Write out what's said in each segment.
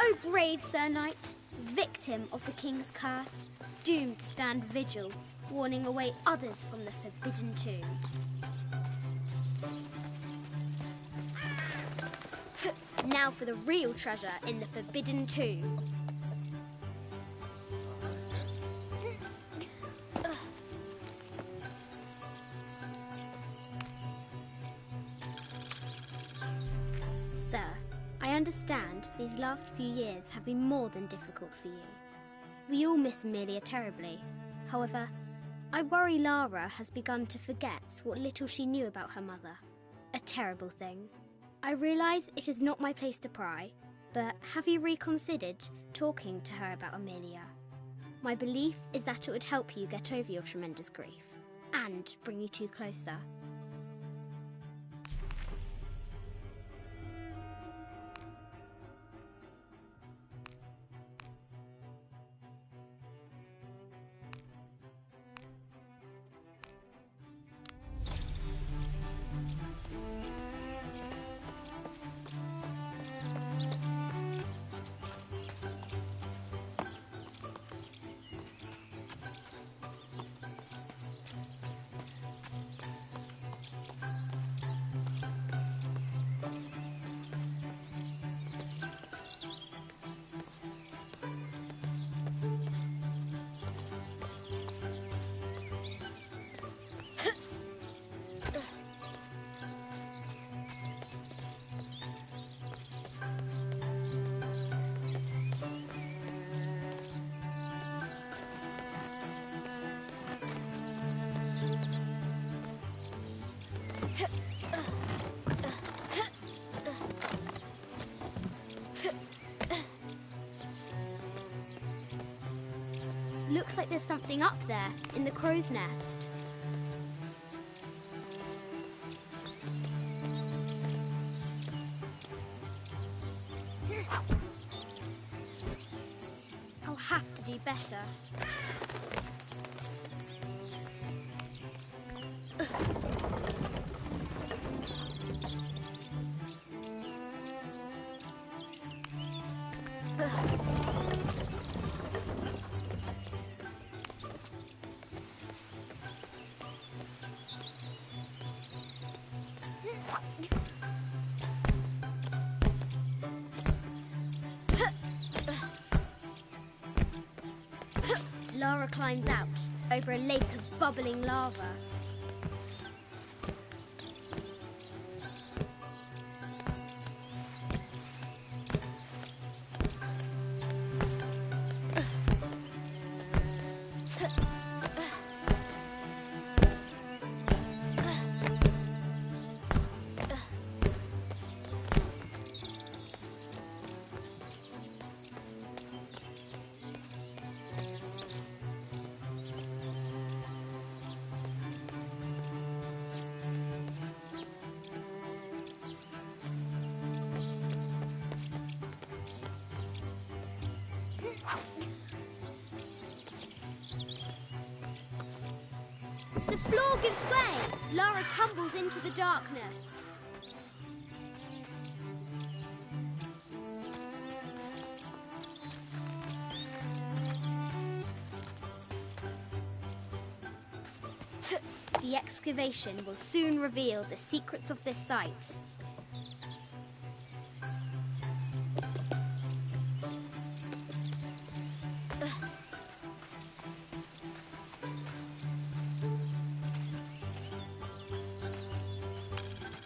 O brave Sir Knight, victim of the king's curse, doomed to stand vigil, warning away others from the forbidden tomb. Now for the real treasure in the forbidden tomb. Sir, I understand these last few years have been more than difficult for you. We all miss Amelia terribly. However, I worry Lara has begun to forget what little she knew about her mother. A terrible thing. I realise it is not my place to pry, but have you reconsidered talking to her about Amelia? My belief is that it would help you get over your tremendous grief and bring you two closer. Looks like there's something up there in the crow's nest. I'll have to do better. Lara climbs out over a lake of bubbling lava. The floor gives way. Lara tumbles into the darkness. The excavation will soon reveal the secrets of this site.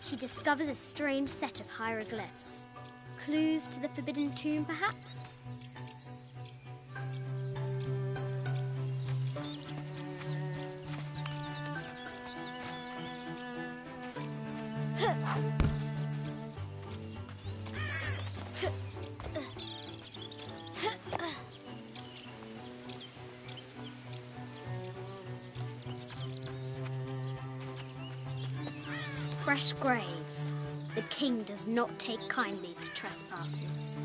She discovers a strange set of hieroglyphs. Clues to the forbidden tomb, perhaps? Fresh graves. The king does not take kindly to trespassers.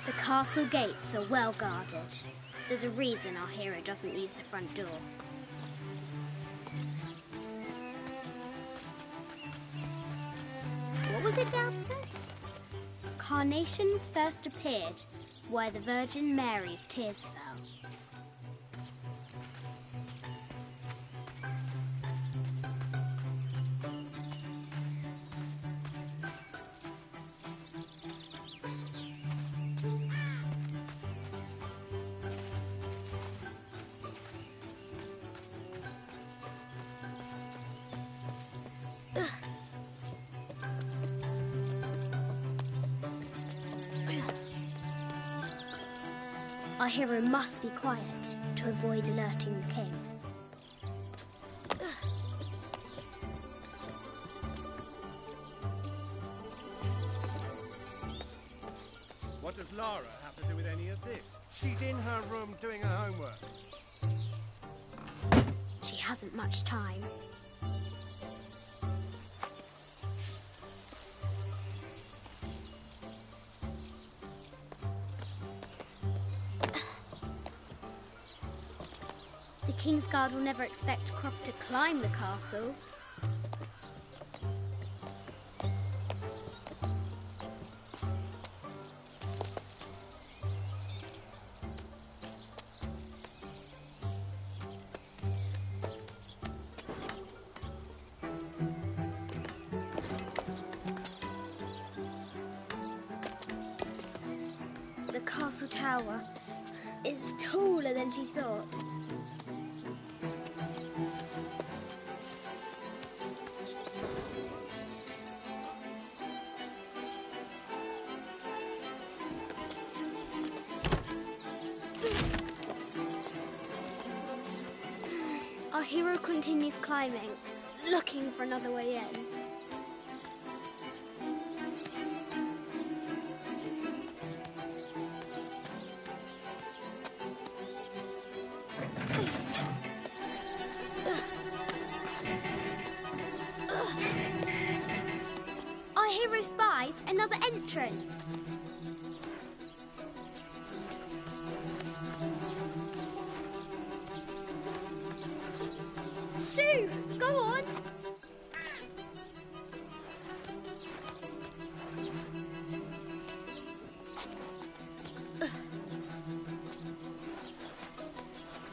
The castle gates are well guarded. There's a reason our hero doesn't use the front door. What was it Dad said? Carnations first appeared where the Virgin Mary's tears fell. Our hero must be quiet to avoid alerting the king. What does Lara have to do with any of this? She's in her room doing her homework. She hasn't much time. The Kingsguard will never expect Croft to climb the castle. The castle tower is taller than she thought. Our hero continues climbing, looking for another way in. Our hero spies another entrance. Shoo! Go on!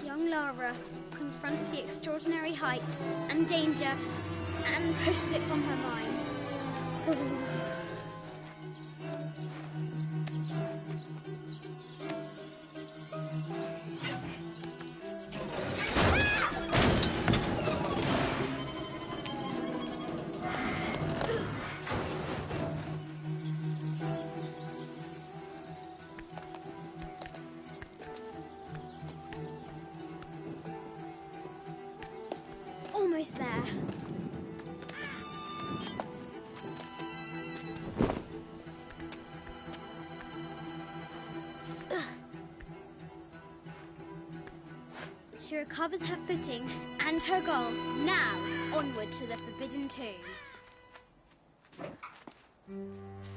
Young Lara confronts the extraordinary height and danger and pushes it from her mind. Almost there. She recovers her footing and her goal. Now, onward to the Forbidden Tomb.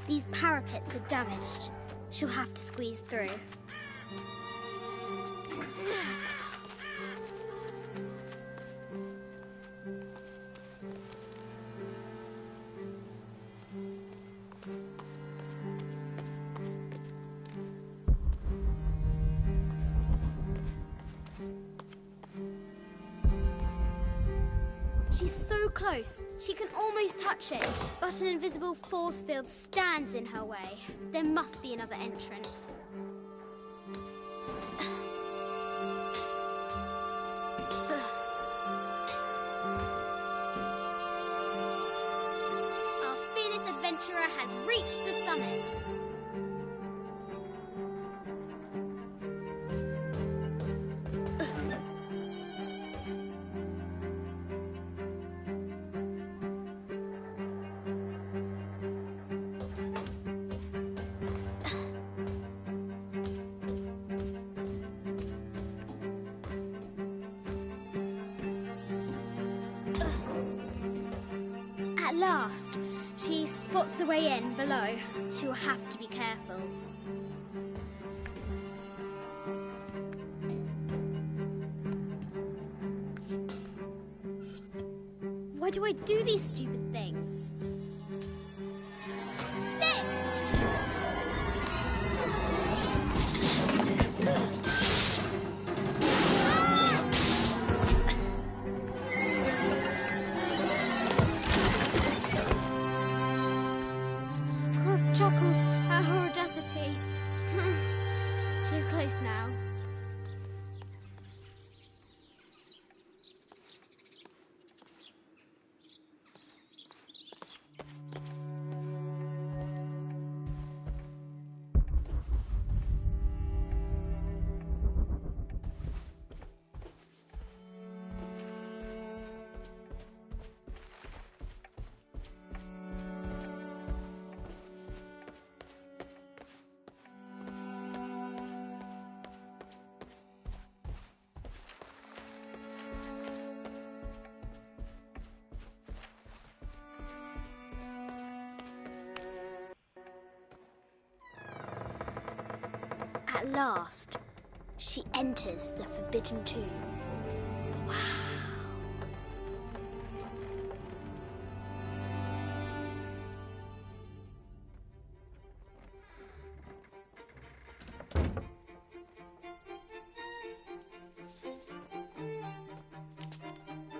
These parapets are damaged. She'll have to squeeze through. She's so close, she can almost touch it, but an invisible force field stands in her way. There must be another entrance. Our fearless adventurer has reached the summit. At last, she spots a way in below. She will have to be careful. do I do these stupid things? Shit! Chuckles at her audacity. She's close now. At last, she enters the Forbidden Tomb. Wow!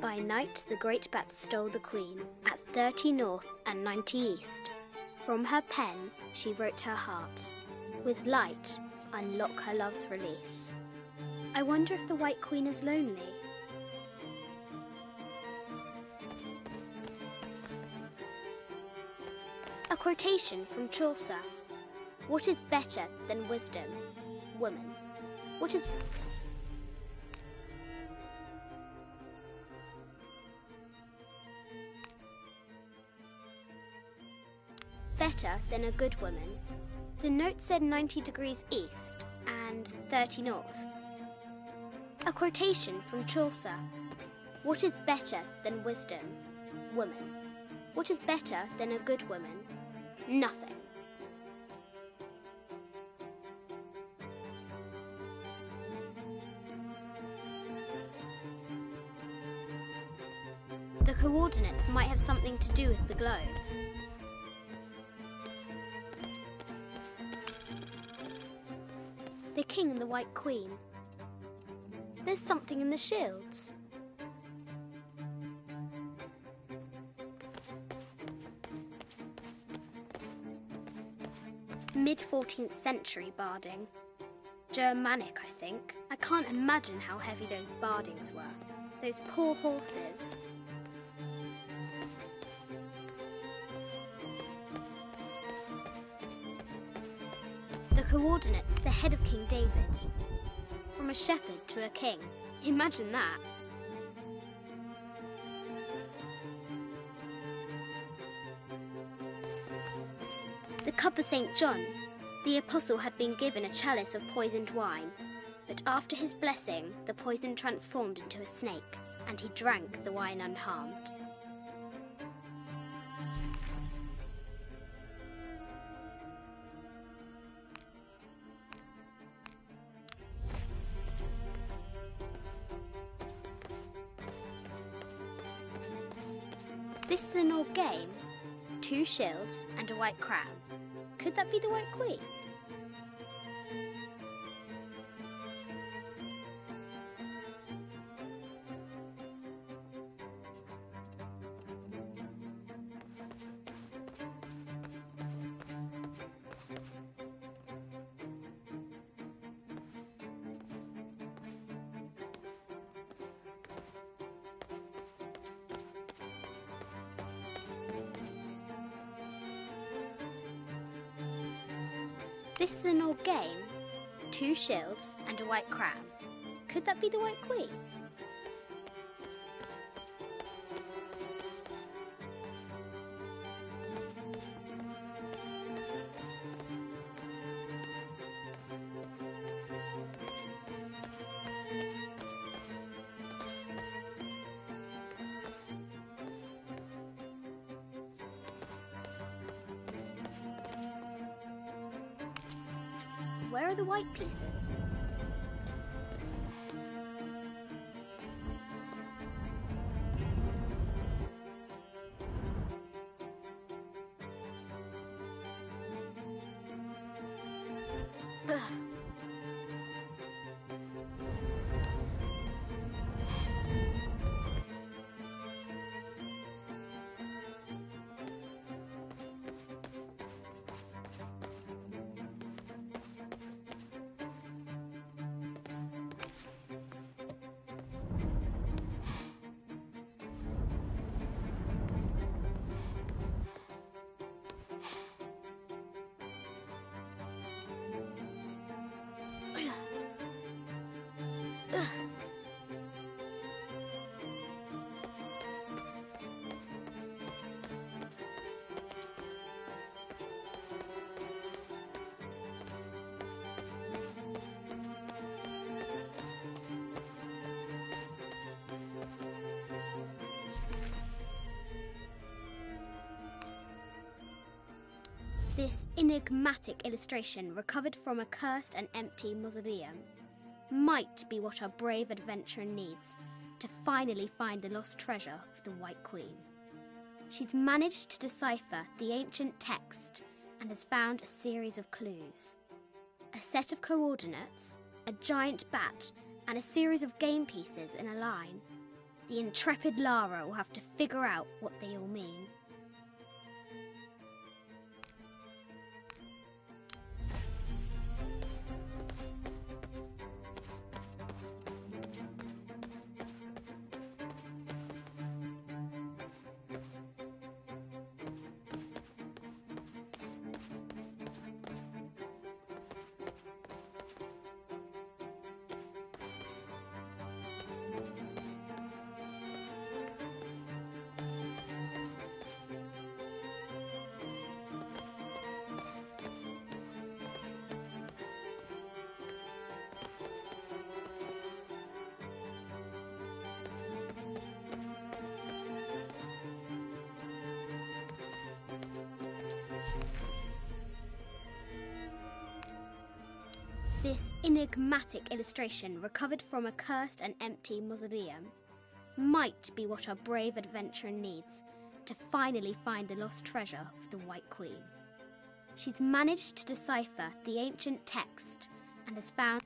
By night, the great bat stole the queen at 30 north and 90 east. From her pen, she wrote her heart. With light, unlock her love's release. I wonder if the White Queen is lonely. A quotation from Chaucer. What is better than wisdom? Woman. What is... better than a good woman? The note said 90 degrees east and 30 north. A quotation from Chaucer. What is better than wisdom? Woman. What is better than a good woman? Nothing. The coordinates might have something to do with the globe. The king and the White Queen. There's something in the shields. Mid-14th century barding. Germanic, I think. I can't imagine how heavy those bardings were. Those poor horses. The coordinates, the head of King David. From a shepherd to a king. Imagine that. The cup of St. John. The apostle had been given a chalice of poisoned wine, but after his blessing, the poison transformed into a snake, and he drank the wine unharmed. This is an old game. 2 shields and a white crown. Could that be the White Queen? This is an old game. 2 shields and a white crown. Could that be the White Queen? Where are the white pieces? This enigmatic illustration, recovered from a cursed and empty mausoleum, might be what our brave adventurer needs to finally find the lost treasure of the White Queen. She's managed to decipher the ancient text and has found a series of clues. A set of coordinates, a giant bat, and a series of game pieces in a line. The intrepid Lara will have to figure out what they all mean. This enigmatic illustration, recovered from a cursed and empty mausoleum, might be what our brave adventurer needs to finally find the lost treasure of the White Queen. She's managed to decipher the ancient text and has found...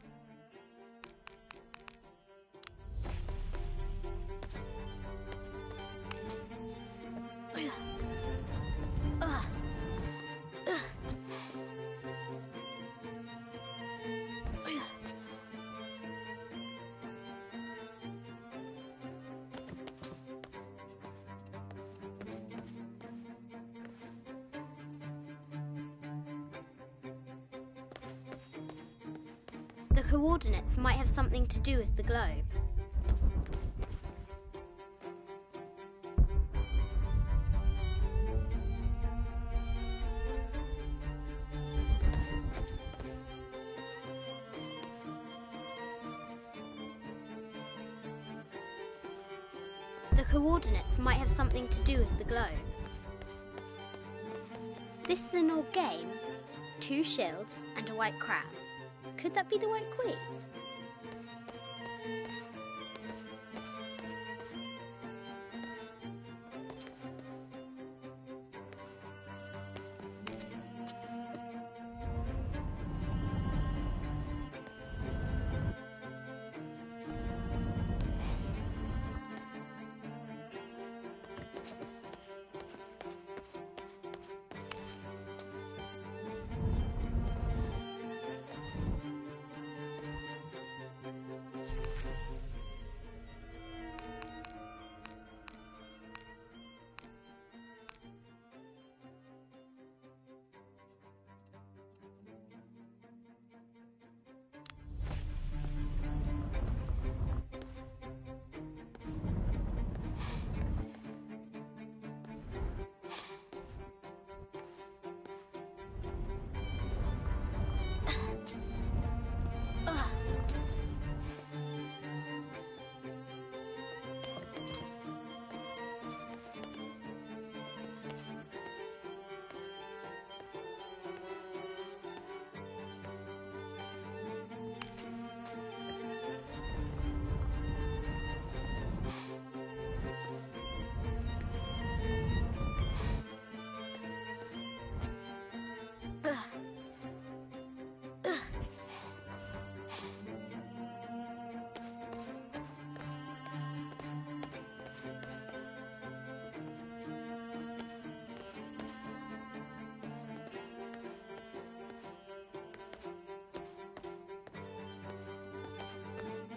The coordinates might have something to do with the globe. The coordinates might have something to do with the globe. This is an old game. 2 shields and a white crown. Could that be the White Queen?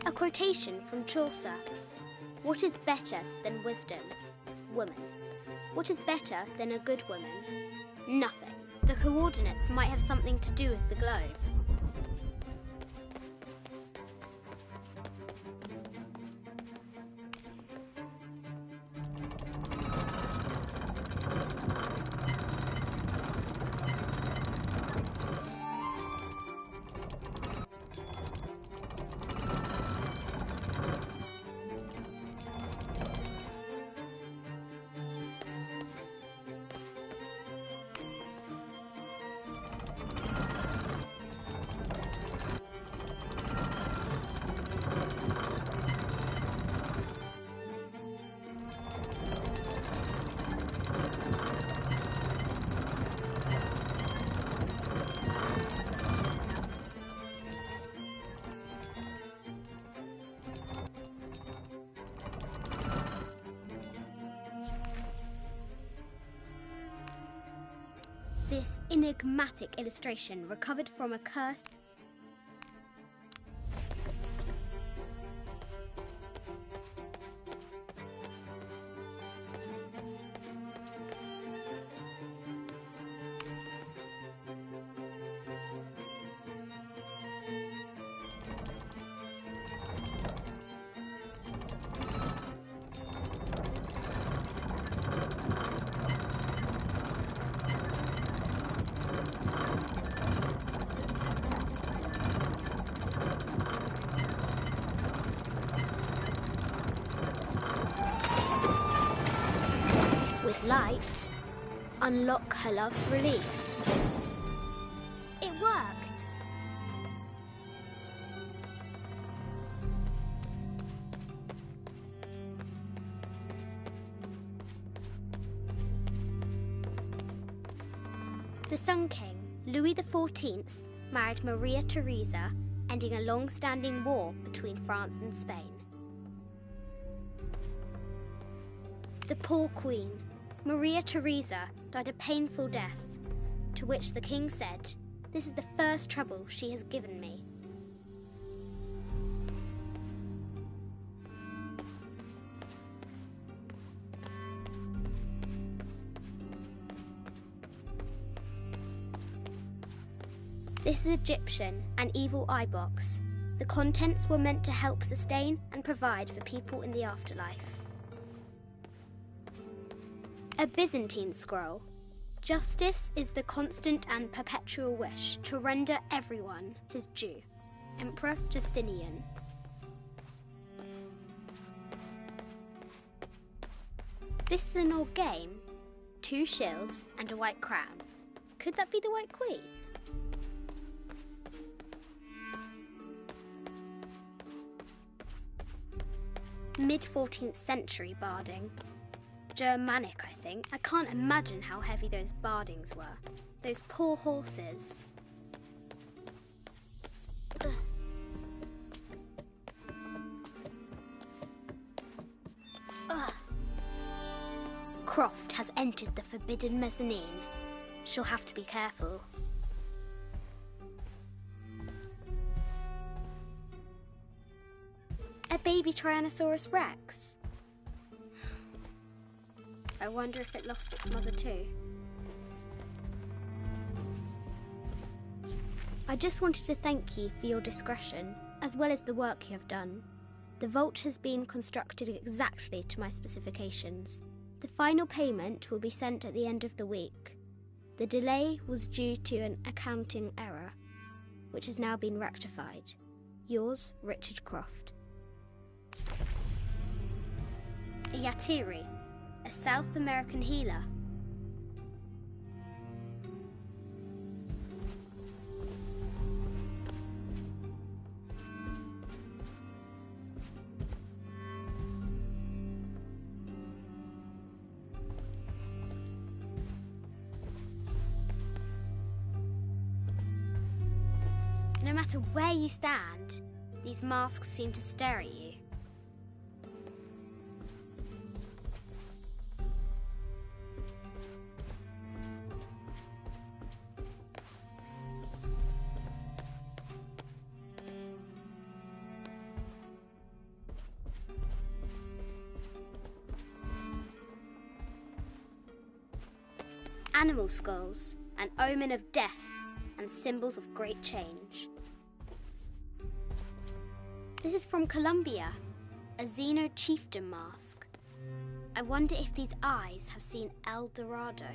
A quotation from Chaucer. What is better than wisdom? Woman. What is better than a good woman? Nothing. The coordinates might have something to do with the globe. This enigmatic illustration recovered from a cursed... With light, unlock her love's release. It worked! The Sun King, Louis XIV, married Maria Theresa, ending a long-standing war between France and Spain. The poor Queen, Maria Theresa, died a painful death, to which the king said, "This is the first trouble she has given me." This is Egyptian, an evil eye box. The contents were meant to help sustain and provide for people in the afterlife. A Byzantine scroll. Justice is the constant and perpetual wish to render everyone his due. Emperor Justinian. This is an old game. 2 shields and a white crown. Could that be the White Queen? Mid-14th century barding. Germanic, I think. I can't imagine how heavy those bardings were. Those poor horses. Ugh. Ugh. Croft has entered the forbidden mezzanine. She'll have to be careful. A baby Tyrannosaurus Rex. I wonder if it lost its mother too. I just wanted to thank you for your discretion, as well as the work you have done. The vault has been constructed exactly to my specifications. The final payment will be sent at the end of the week. The delay was due to an accounting error, which has now been rectified. Yours, Richard Croft. A Yatiri, a South American healer. No matter where you stand, these masks seem to stare at you. Animal skulls, an omen of death and symbols of great change. This is from Colombia, a Xeno chieftain mask. I wonder if these eyes have seen El Dorado.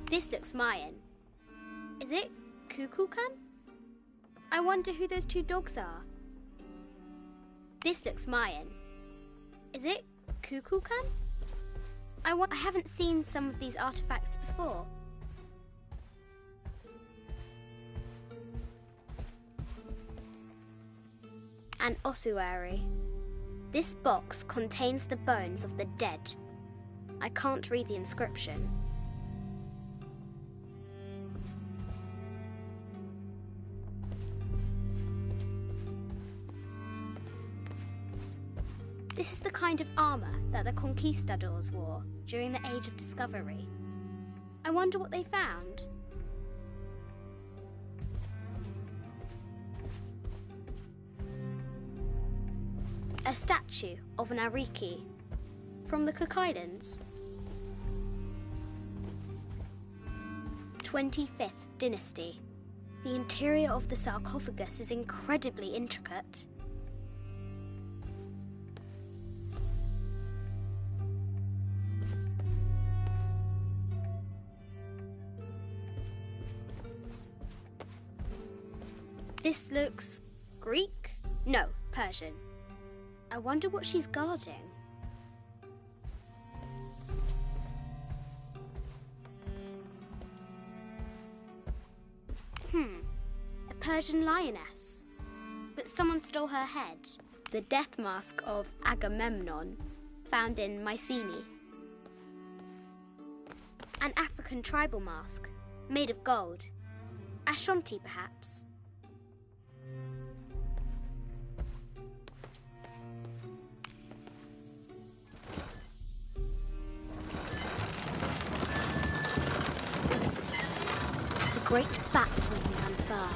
This looks Mayan. Is it Kukulkan? I wonder who those two dogs are. This looks Mayan. Is it Kukulkan? I haven't seen some of these artifacts before. An ossuary. This box contains the bones of the dead. I can't read the inscription. This is the kind of armour that the conquistadors wore during the Age of Discovery. I wonder what they found. A statue of an Ariki from the Cook Islands. 25th Dynasty. The interior of the sarcophagus is incredibly intricate. This looks Greek? No, Persian. I wonder what she's guarding. A Persian lioness. But someone stole her head. The death mask of Agamemnon, found in Mycenae. An African tribal mask, made of gold. Ashanti, perhaps. Great bat's wings unfurl.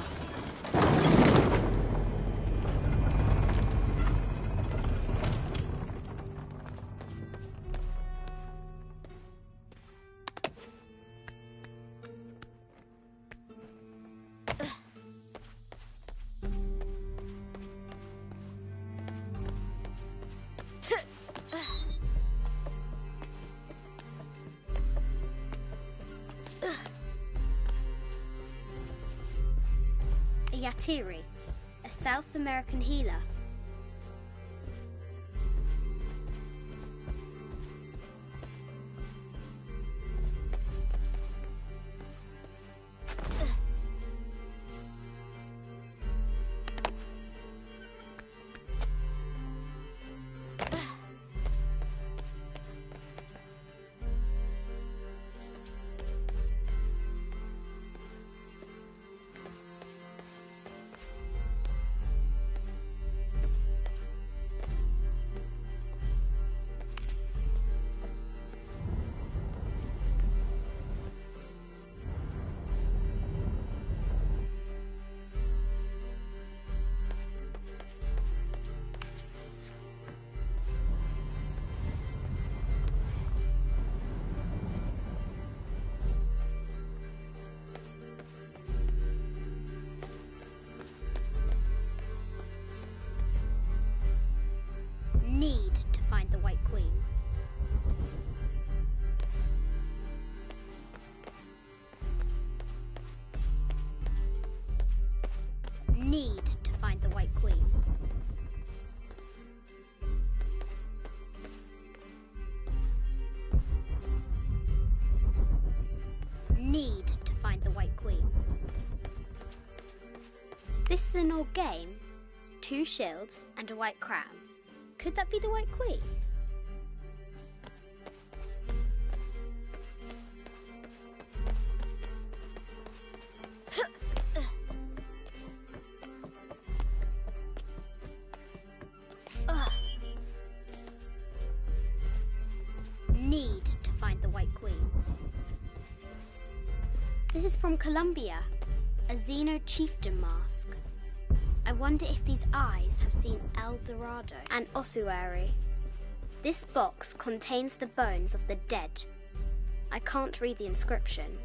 Yatiri, a South American healer. Need to find the White Queen. Need to find the White Queen. Need to find the White Queen. This is an old game. 2 shields and a white crown. Could that be the White Queen? Need to find the White Queen. This is from Colombia, a Xeno chieftain mask. I wonder if these eyes have seen El Dorado. An ossuary. This box contains the bones of the dead. I can't read the inscription.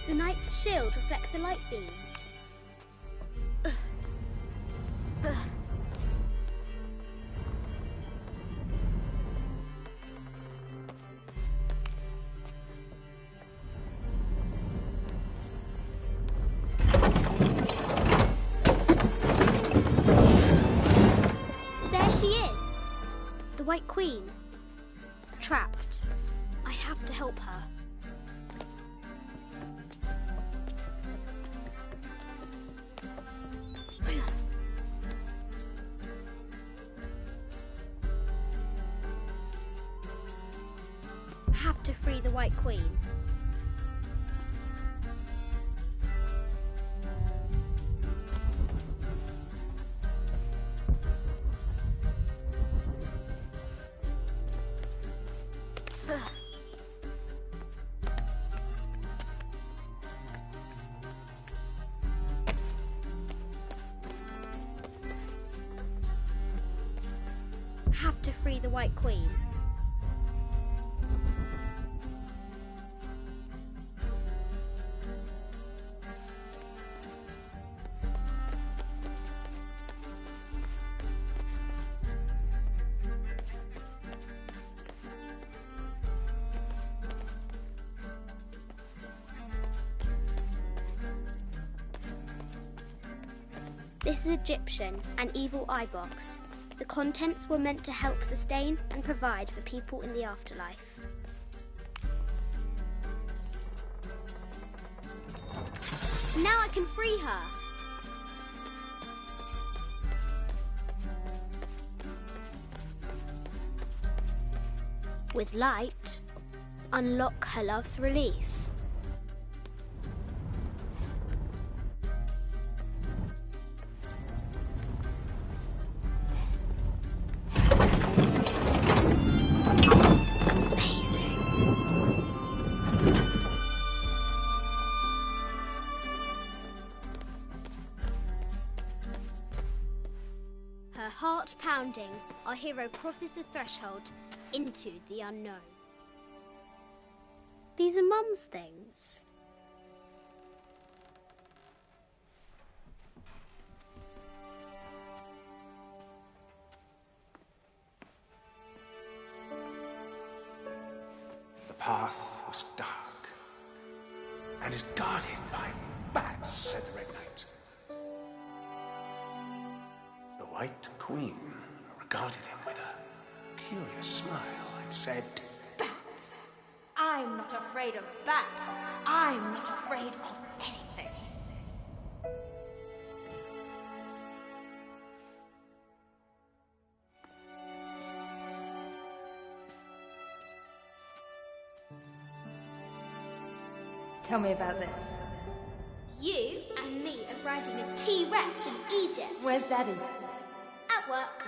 The knight's shield reflects the light beam. There she is! The White Queen. Trapped. I have to help her. Have to free the White Queen. Have to free the White Queen. This is Egyptian, an evil eye box. The contents were meant to help sustain and provide for people in the afterlife. Now I can free her! With light, unlock her love's release. Her heart pounding, our hero crosses the threshold into the unknown. These are Mum's things. The path was dark and is guarded by bats, said the Red Knight. The White Queen regarded him with a curious smile and said, Bats! I'm not afraid of bats. I'm not afraid of anything. Tell me about this. You and me are riding a T-Rex in Egypt. Where's Daddy? At work.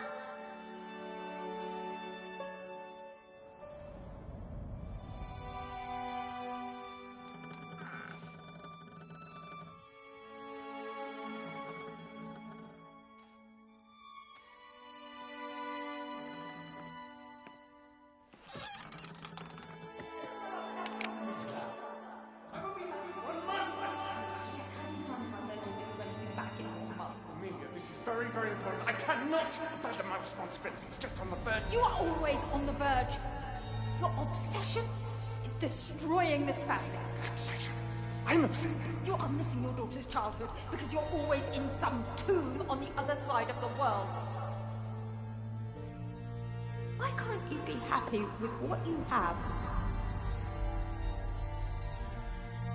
Very, very important. I cannot abandon my responsibilities just on the verge. You are always on the verge. Your obsession is destroying this family. Obsession? I'm obsessed. You are missing your daughter's childhood because you're always in some tomb on the other side of the world. Why can't you be happy with what you have?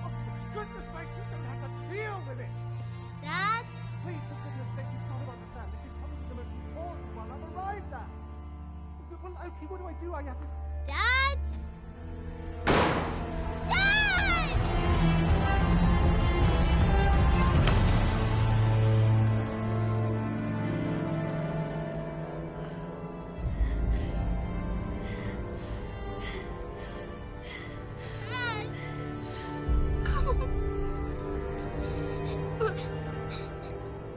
Oh, for goodness sake, you don't have to deal with it! Dad? Please, for goodness sake, you can't understand. This is probably the most important one I've arrived at. Well, okay, what do? I have to... Dad? Dad! Dad! Come on.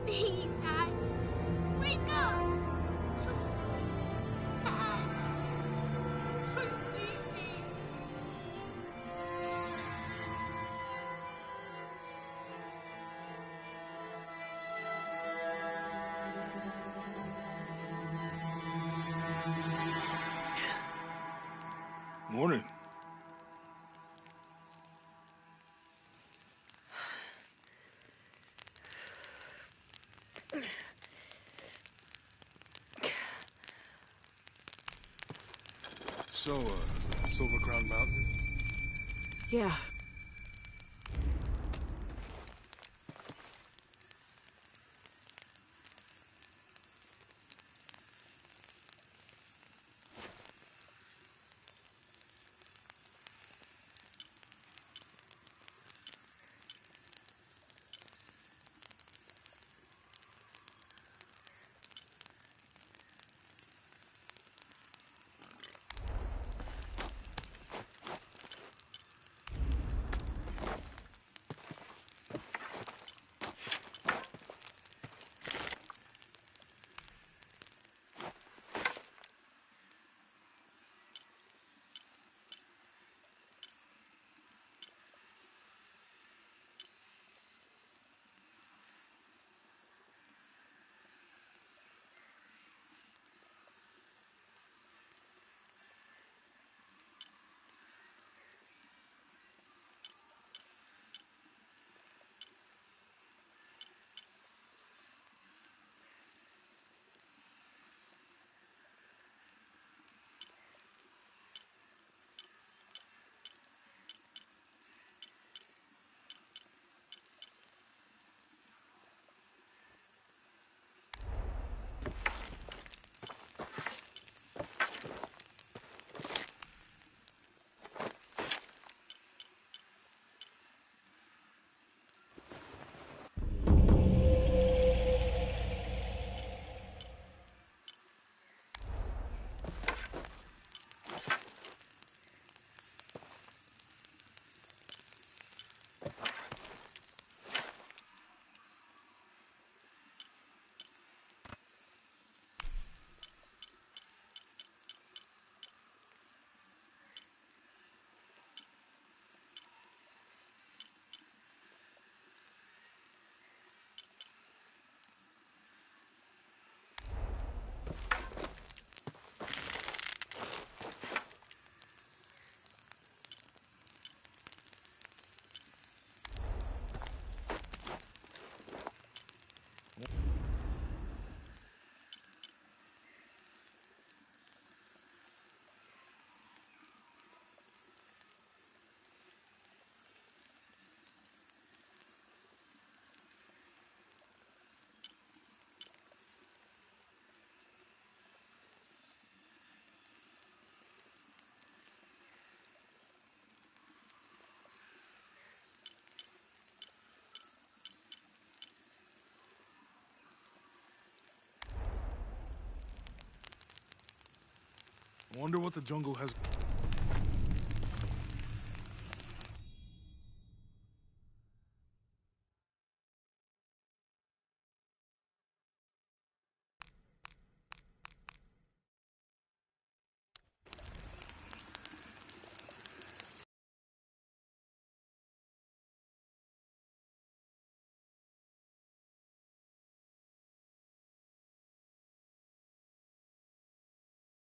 Please, Dad. Wake up. Dad. Don't leave me. Morning. So, Silver Crown Mountain? Yeah. I wonder what the jungle has...